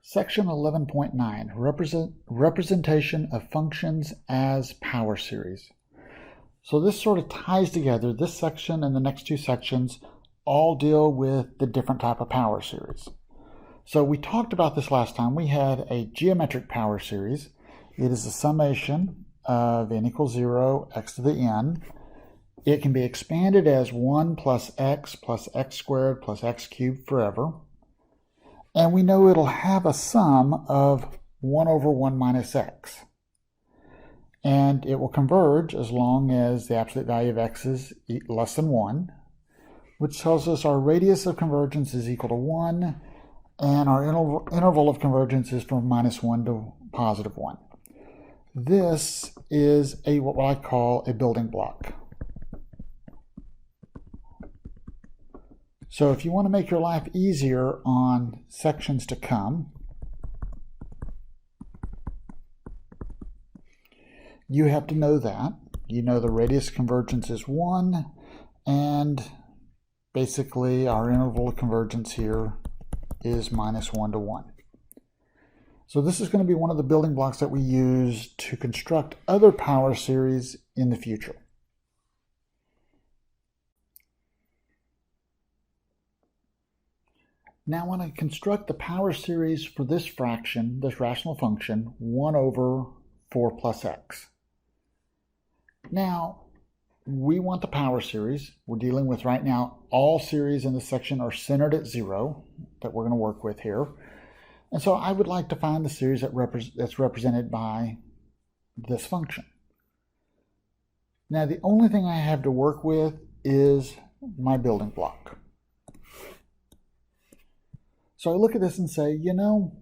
Section 11.9, representation of functions as power series. So this sort of ties together, this section and the next two sections all deal with the different type of power series. So we talked about this last time. We had a geometric power series. It is a summation of n equals 0, x to the n. It can be expanded as 1 plus x squared plus x cubed forever. And we know it'll have a sum of 1 over 1 minus x. And it will converge as long as the absolute value of x is less than 1, which tells us our radius of convergence is equal to 1, and our interval of convergence is from -1 to +1. This is what I call a building block. So if you want to make your life easier on sections to come, you have to know that. You know the radius convergence is 1, and basically our interval of convergence here is -1 to 1. So this is going to be one of the building blocks that we use to construct other power series in the future. Now when I construct the power series for this fraction, this rational function, 1 over 4 plus x. Now, we want the power series. We're dealing with right now, all series in this section are centered at 0 that we're going to work with here. And so I would like to find the series that's represented by this function. Now the only thing I have to work with is my building block. So I look at this and say, you know,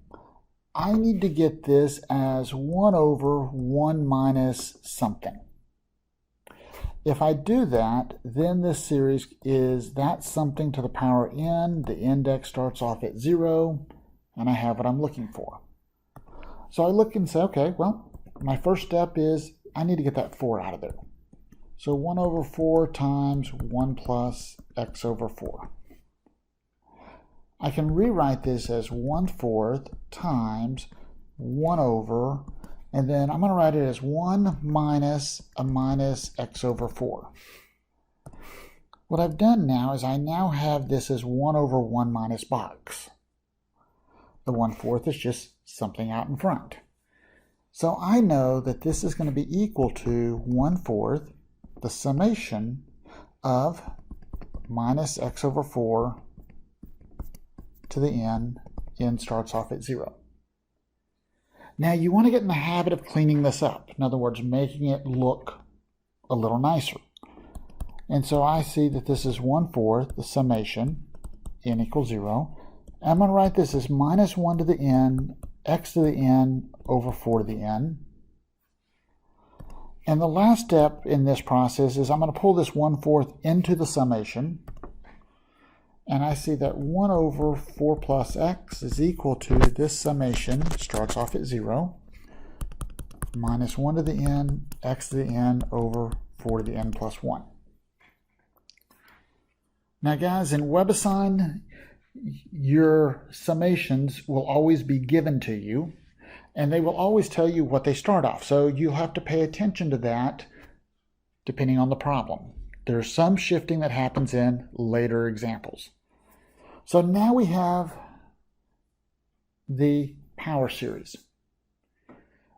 I need to get this as 1 over 1 minus something. If I do that, then this series is that something to the power n. The index starts off at 0, and I have what I'm looking for. So I look and say, okay, well, my first step is I need to get that 4 out of there. So 1 over 4 times 1 plus x over 4. I can rewrite this as 1/4 times 1 over, and then I'm going to write it as 1 minus a minus x over 4. What I've done now is I now have this as 1 over 1 minus box. The 1/4 is just something out in front. So I know that this is going to be equal to 1/4, the summation of minus x over 4 to the n starts off at 0. Now you want to get in the habit of cleaning this up. In other words, making it look a little nicer. And so I see that this is 1/4, the summation, n equals 0. I'm going to write this as -1 to the n, x to the n over 4 to the n. And the last step in this process is I'm going to pull this 1/4 into the summation. And I see that 1 over 4 plus x is equal to this summation, starts off at 0, -1 to the n, x to the n over 4 to the n plus 1. Now guys, in WebAssign, your summations will always be given to you, and they will always tell you what they start off. So you'll have to pay attention to that depending on the problem. There's some shifting that happens in later examples. So now we have the power series.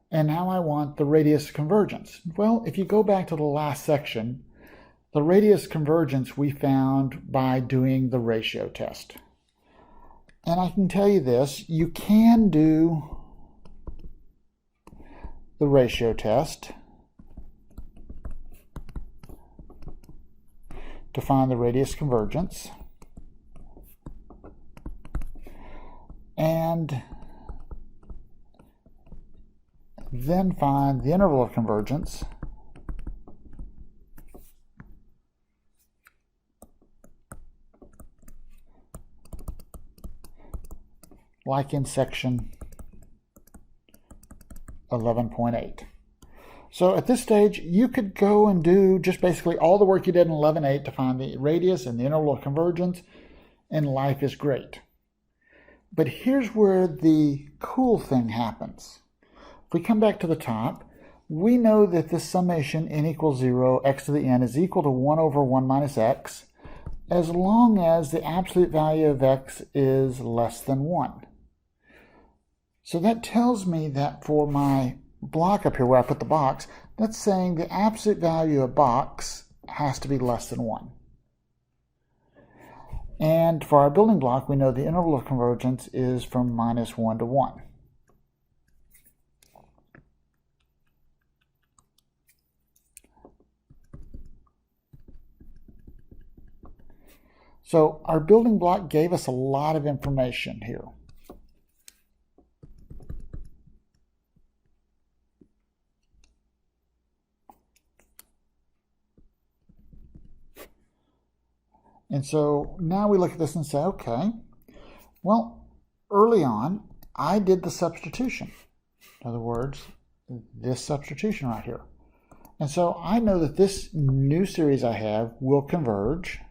And now I want the radius convergence. Well, if you go back to the last section, the radius convergence we found by doing the ratio test. And I can tell you this, you can do the ratio test to find the radius convergence. And then find the interval of convergence like in section 11.8. So at this stage, you could go and do just basically all the work you did in 11.8 to find the radius and the interval of convergence, and life is great. But here's where the cool thing happens. If we come back to the top, we know that this summation n equals 0, x to the n is equal to 1 over 1 minus x, as long as the absolute value of x is less than 1. So that tells me that for my block up here where I put the box, that's saying the absolute value of box has to be less than 1. And for our building block, we know the interval of convergence is from -1 to 1. So our building block gave us a lot of information here. And so now we look at this and say, okay, well, early on, I did the substitution. In other words, this substitution right here. And so I know that this new series I have will converge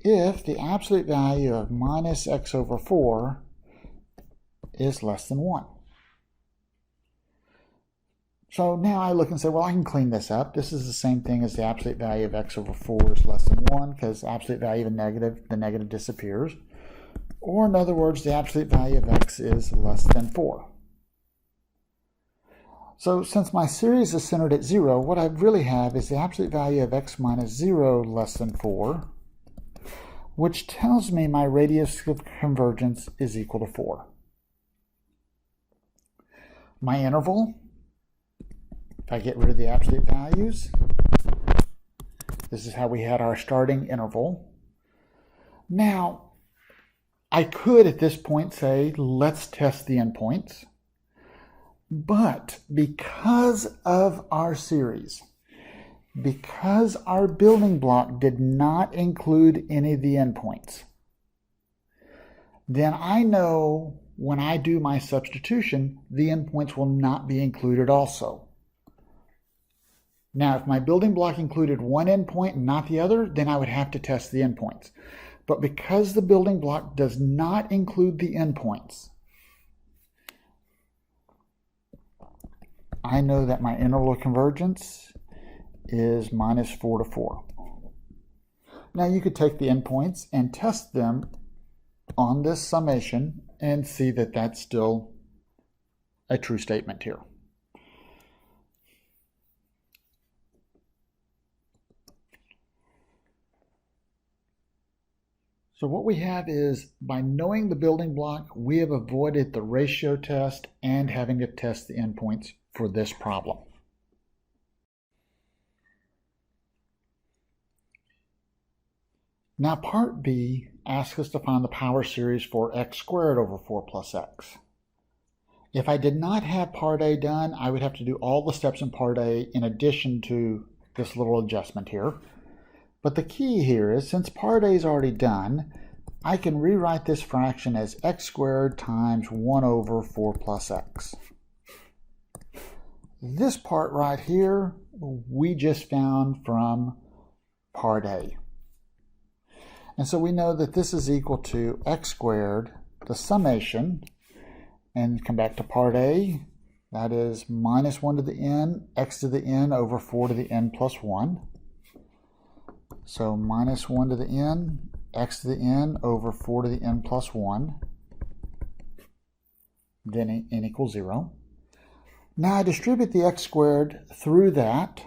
if the absolute value of minus x over 4 is less than 1. So now I look and say, well, I can clean this up. This is the same thing as the absolute value of x over 4 is less than 1, because absolute value of the negative disappears. Or in other words, the absolute value of x is less than 4. So since my series is centered at 0, what I really have is the absolute value of x minus 0 less than 4, which tells me my radius of convergence is equal to 4. My interval, if I get rid of the absolute values, this is how we had our starting interval. Now, I could at this point say, let's test the endpoints. But because of our series, because our building block did not include any of the endpoints, then I know when I do my substitution, the endpoints will not be included also. Now, if my building block included one endpoint and not the other, then I would have to test the endpoints. But because the building block does not include the endpoints, I know that my interval of convergence is minus 4 to 4. Now you could take the endpoints and test them on this summation and see that that's still a true statement here. So what we have is, by knowing the building block, we have avoided the ratio test and having to test the endpoints for this problem. Now part B asks us to find the power series for x squared over 4 plus x. If I did not have part A done, I would have to do all the steps in part A in addition to this little adjustment here. But the key here is, since part A is already done, I can rewrite this fraction as x squared times 1 over 4 plus x. This part right here, we just found from part A. And so we know that this is equal to x squared, the summation, and come back to part A, that is minus 1 to the n, x to the n over 4 to the n plus 1. So minus 1 to the n, x to the n over 4 to the n plus 1, then n equals 0. Now I distribute the x squared through that,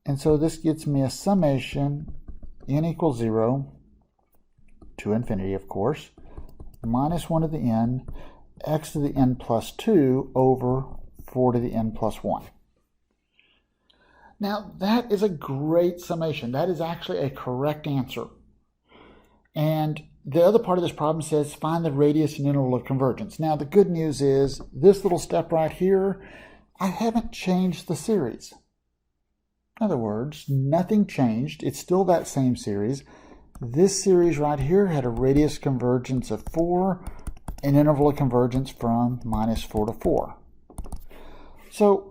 and so this gets me a summation n equals 0 to infinity, of course, minus 1 to the n, x to the n plus 2 over 4 to the n plus 1. Now, that is a great summation. That is actually a correct answer. And the other part of this problem says find the radius and interval of convergence. Now, the good news is this little step right here, I haven't changed the series. In other words, nothing changed. It's still that same series. This series right here had a radius convergence of 4, an interval of convergence from minus 4 to 4. So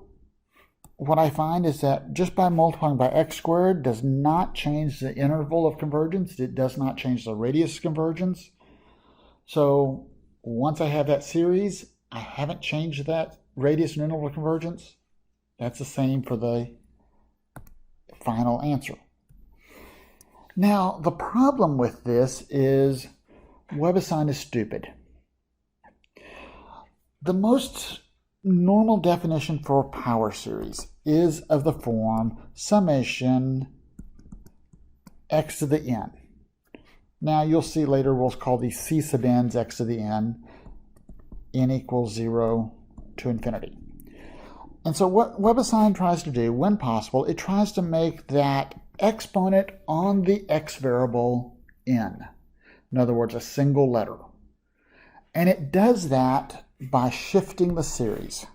what I find is that just by multiplying by x squared does not change the interval of convergence. It does not change the radius of convergence. So once I have that series, I haven't changed that radius and interval of convergence. That's the same for the final answer. Now, the problem with this is WebAssign is stupid. The most normal definition for power series is of the form summation x to the n. Now you'll see later we'll call these c sub n's x to the n equals 0 to infinity. And so what WebAssign tries to do, when possible, it tries to make that exponent on the x variable n. In other words, a single letter. And it does that by shifting the series.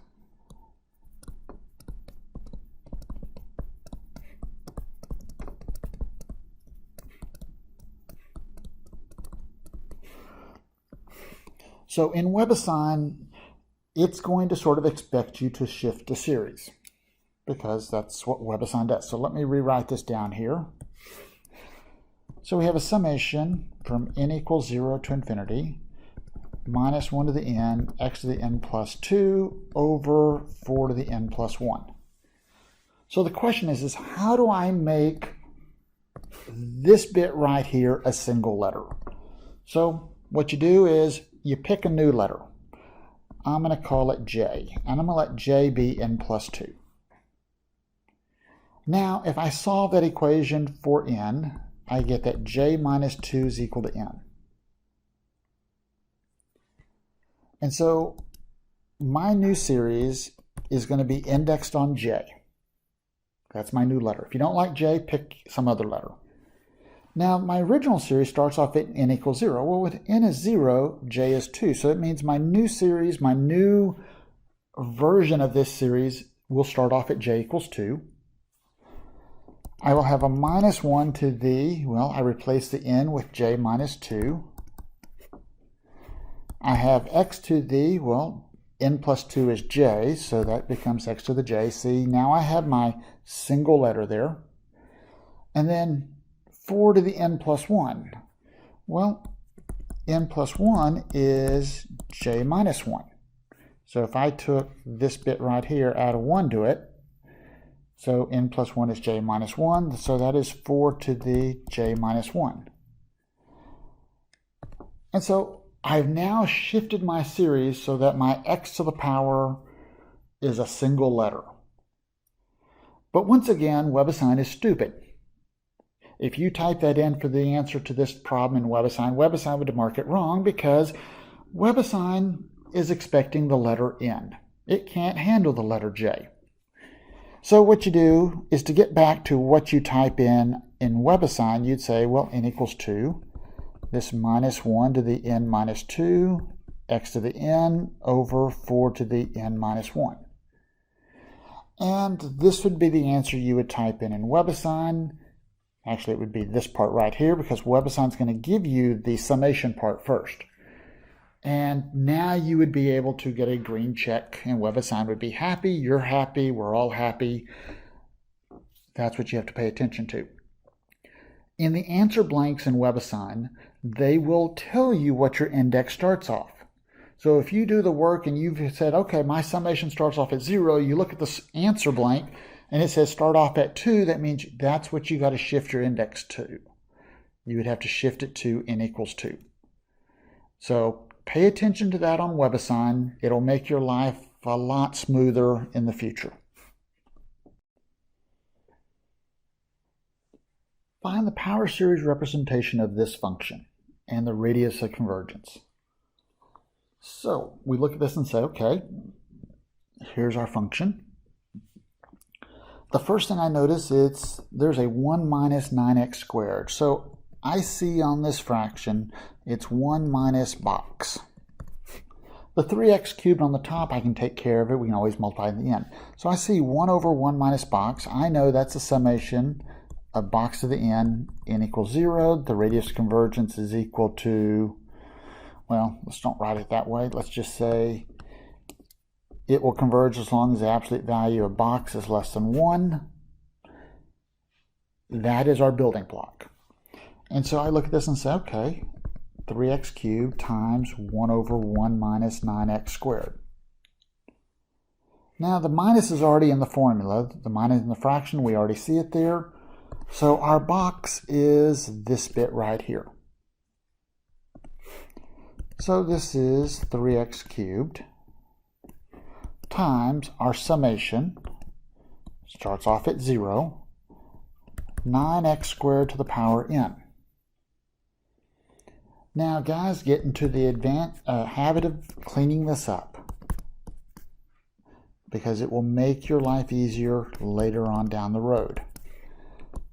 So in WebAssign, it's going to sort of expect you to shift the series because that's what WebAssign does. So let me rewrite this down here. So we have a summation from n equals 0 to infinity minus 1 to the n, x to the n plus 2 over 4 to the n plus 1. So the question is how do I make this bit right here a single letter? So what you do is you pick a new letter. I'm going to call it J, and I'm going to let J be n plus 2. Now, if I solve that equation for n, I get that J minus 2 is equal to n. And so my new series is going to be indexed on J. That's my new letter. If you don't like J, pick some other letter. Now, my original series starts off at n equals 0. Well, with n is 0, J is 2. So it means my new series, my new version of this series will start off at J equals 2. I will have a minus 1 to the, well, I replace the n with J minus 2. I have x to the, well, n plus 2 is J, so that becomes x to the J. See, now I have my single letter there. And then 4 to the n plus 1. Well, n plus 1 is J minus 1. So if I took this bit right here, add a 1 to it, so n plus 1 is J minus 1, so that is 4 to the J minus 1. And so I've now shifted my series so that my x to the power is a single letter. But once again, WebAssign is stupid. If you type that in for the answer to this problem in WebAssign, WebAssign would mark it wrong because WebAssign is expecting the letter N. It can't handle the letter J. So what you do is to get back to what you type in WebAssign, you'd say, well, n equals 2. This minus 1 to the n minus 2, x to the n over 4 to the n minus 1. And this would be the answer you would type in WebAssign. Actually, it would be this part right here because WebAssign is going to give you the summation part first. And now you would be able to get a green check and WebAssign would be happy, you're happy, we're all happy. That's what you have to pay attention to. In the answer blanks in WebAssign, they will tell you what your index starts off. So if you do the work and you've said, okay, my summation starts off at 0, you look at this answer blank and it says start off at 2, that means that's what you got to shift your index to. You would have to shift it to n equals 2. So pay attention to that on WebAssign. It'll make your life a lot smoother in the future. Find the power series representation of this function and the radius of convergence. So we look at this and say, okay, here's our function. The first thing I notice is there's a 1 minus 9x squared. So I see on this fraction, it's 1 minus box. The 3x cubed on the top, I can take care of it. We can always multiply in the end. So I see 1 over 1 minus box. I know that's a summation of box to the n equals 0. The radius of convergence is equal to, well, let's don't write it that way. Let's just say it will converge as long as the absolute value of box is less than 1. That is our building block. And so I look at this and say, okay, 3x cubed times 1 over 1 minus 9x squared. Now the minus is already in the formula. The minus in the fraction, we already see it there. So our box is this bit right here. So this is 3x cubed times our summation, starts off at 0, 9x squared to the power n. Now guys, get into the habit of cleaning this up, because it will make your life easier later on down the road.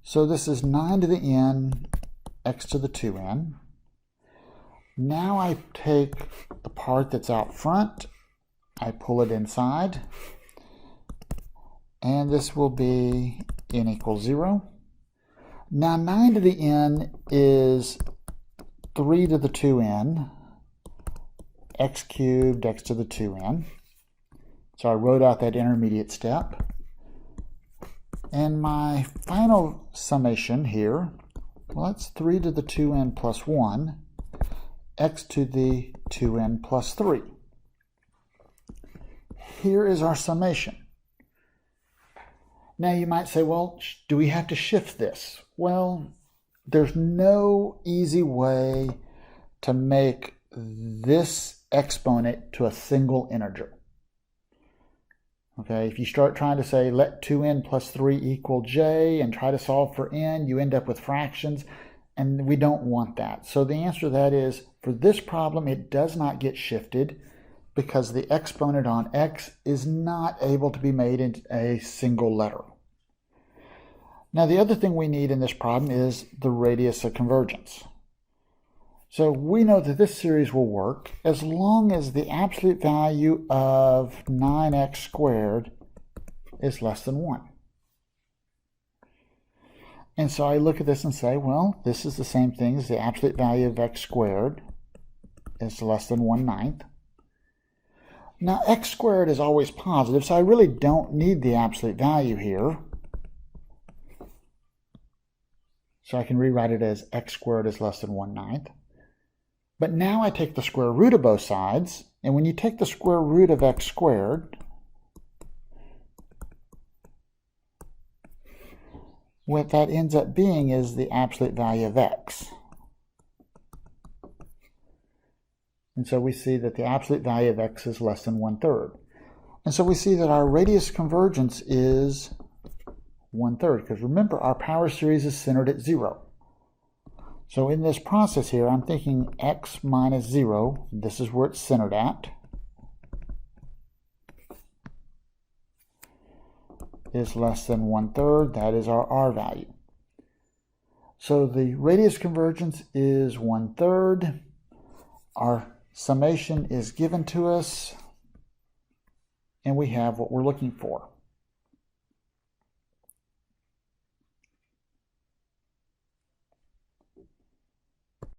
So this is 9 to the n, x to the 2n. Now I take the part that's out front, I pull it inside, and this will be n equals 0. Now 9 to the n is 3 to the 2n, x cubed, x to the 2n. So I wrote out that intermediate step. And my final summation here, well, that's 3 to the 2n plus 1, x to the 2n plus 3. Here is our summation. Now you might say, well, do we have to shift this? Well, there's no easy way to make this exponent to a single integer. Okay, if you start trying to say let 2n plus 3 equal j and try to solve for n, you end up with fractions, and we don't want that. So the answer to that is, for this problem, it does not get shifted because the exponent on x is not able to be made into a single letter. Now the other thing we need in this problem is the radius of convergence. So we know that this series will work as long as the absolute value of 9x squared is less than 1. And so I look at this and say, well, this is the same thing as the absolute value of x squared is less than 1/9. Now x squared is always positive, so I really don't need the absolute value here. So I can rewrite it as x squared is less than 1/9. But now I take the square root of both sides, and when you take the square root of x squared, what that ends up being is the absolute value of x. And so we see that the absolute value of x is less than 1/3. And so we see that our radius convergence is 1/3, because remember, our power series is centered at 0. So in this process here, I'm thinking x minus 0, this is where it's centered at, is less than 1/3. That is our r value. So the radius convergence is 1/3. Our summation is given to us, and we have what we're looking for.